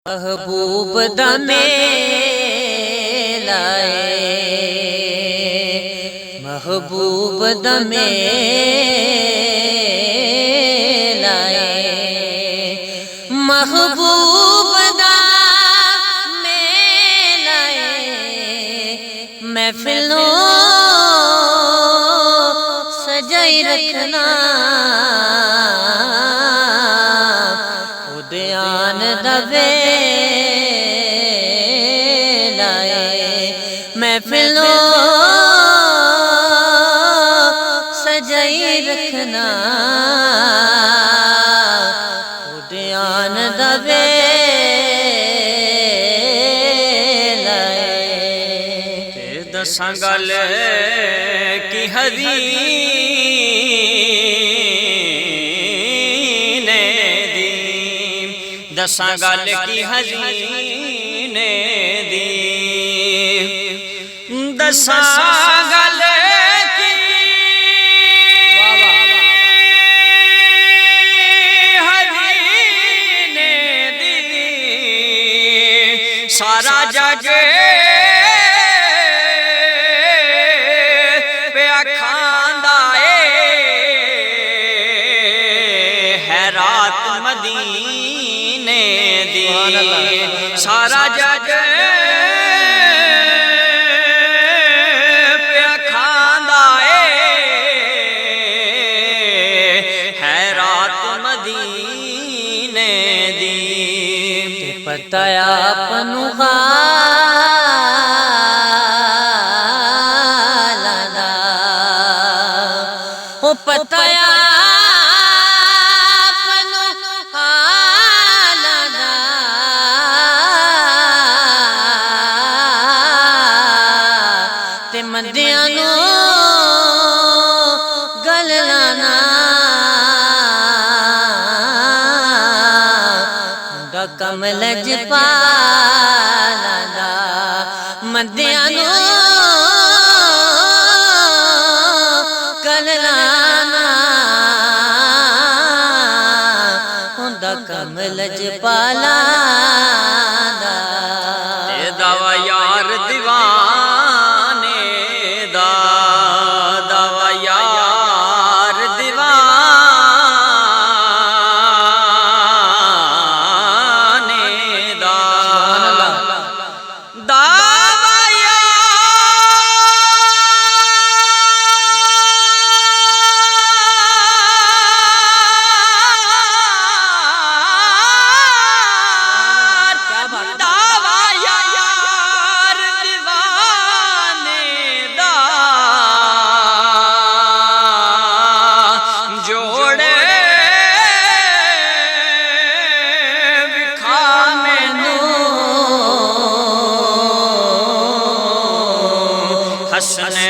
محبوب دا میلا محبوب دا میلا محبوب دا میلا محفلوں سجائی رکھنا خدیان دا ویلا محفلوں سجائی رکھنا خدیان دا ویلا دساں گل کی حزین دی دساں گل کی حزین دی دساں گل کی حزین دی سارا جگ مدینے دی سارا جگ پیا کھاندا ہے رات مدینے دی پتہ آپ نو غالا دا او پتہ مدیاں نو گل لانا دا کمل جپالا دا مدیاں نو گل لانا دا کمل جپالا دا دعوی یار دیوان حسن